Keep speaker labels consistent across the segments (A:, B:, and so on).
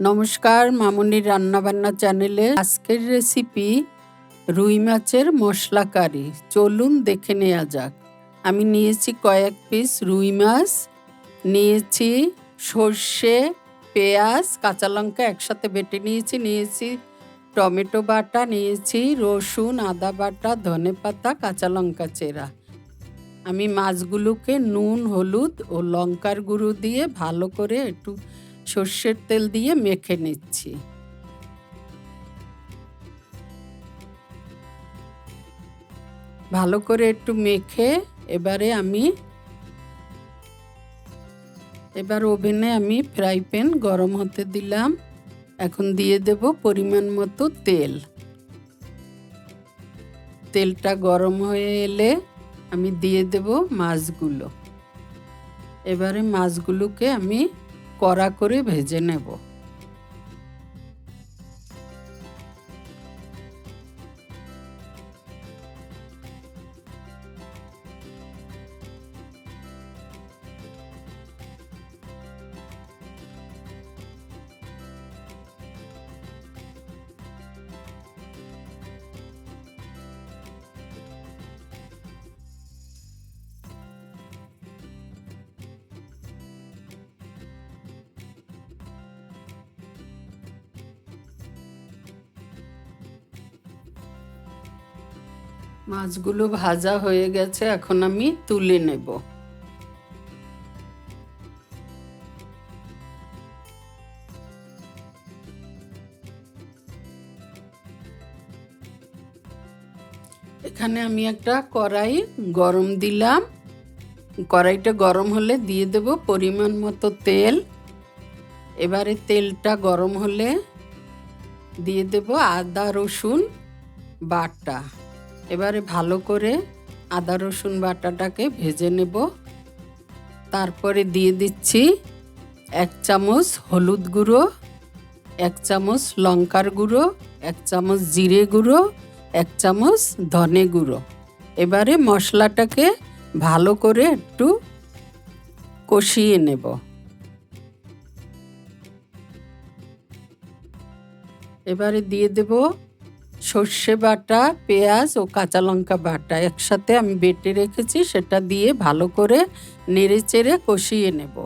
A: নমস্কার, মামুনির রান্নাবান্না চ্যানেলে আজকের রেসিপি রুই মাছের মশলা কারি। চলুন দেখে নেওয়া যাক। আমি নিয়েছি কয়েক পিস রুই মাছ, নিয়েছি সর্ষে, পেঁয়াজ, কাঁচা লঙ্কা একসাথে বেটে নিয়েছি টমেটো বাটা, নিয়েছি রসুন, আদা বাটা, ধনেপাতা, কাঁচা লঙ্কা চেরা। আমি মাছগুলোকে নুন, হলুদ ও লঙ্কার গুঁড়ো দিয়ে ভালো করে একটু সর্ষের তেল দিয়ে মেখে নিচ্ছি। ভালো করে একটু মেখে এবার ওভেনে আমি ফ্রাই প্যান গরম হতে দিলাম। এখন দিয়ে দেব পরিমাণ মতো তেল। তেলটা গরম হয়ে এলে আমি দিয়ে দেব মাছগুলো। এবারে মাছগুলোকে আমি কড়া করে ভেজে নেব। মাছগুলো ভাজা হয়ে গেছে, এখন আমি তুলে নেব। এখানে আমি একটা কড়াই গরম দিলাম। কড়াইটা গরম হলে দিয়ে দেব পরিমাণ মতো তেল। এবারে তেলটা গরম হলে দিয়ে দেব আদা রসুন বাটা। এবারে ভালো করে আদা রসুন বাটাটাকে ভেজে নেব। তারপরে দিয়ে দিচ্ছি 1 চামচ হলুদ গুঁড়ো, 1 চামচ লঙ্কার গুঁড়ো, 1 চামচ জিরে গুঁড়ো, 1 চামচ ধনে গুঁড়ো। এবারে মশলাটাকে ভালো করে একটু কষিয়ে নেব। এবারে দিয়ে দেব সর্ষে বাটা, পেঁয়াজ ও কাঁচা লঙ্কা বাটা একসাথে আমি বেটে রেখেছি, সেটা দিয়ে ভালো করে নেড়েচেড়ে কষিয়ে নেব।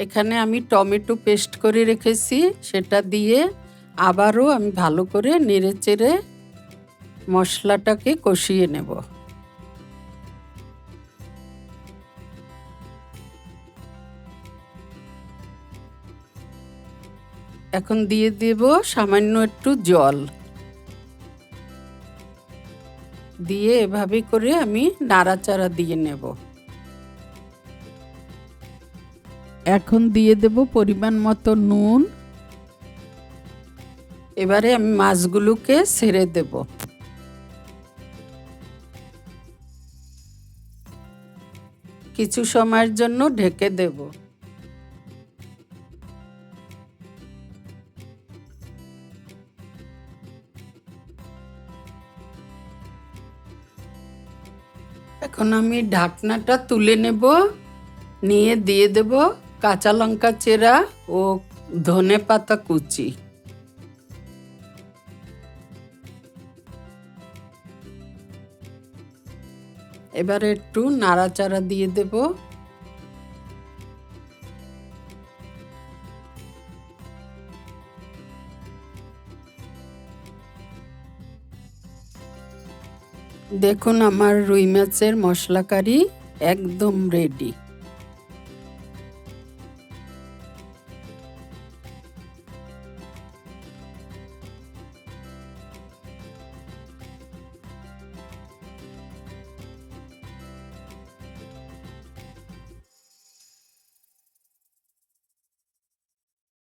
A: এখানে আমি টমেটো পেস্ট করে রেখেছি, সেটা দিয়ে আবারও আমি ভালো করে নেড়েচেড়ে মশলাটাকে কষিয়ে নেব। এখন দিয়ে দেব সামান্য একটু জল, দিয়ে এভাবে করে আমি নাড়াচাড়া দিয়ে নেব। এখন দিয়ে দেব পরিমাণ মতো নুন। এবারে আমি মাছগুলোকে ছেড়ে দেব। কিছু সময়ের জন্য ঢেকে দেব। এখন আমি ঢাকনাটা তুলে নেব, নিয়ে দিয়ে দেব কাঁচা লঙ্কা চেরা ও ধনেপাতা কুচি। এবারে একটু নাড়াচাড়া দিয়ে দেব। দেখুন আমার রুই মাছের মশলা কারি একদম রেডি।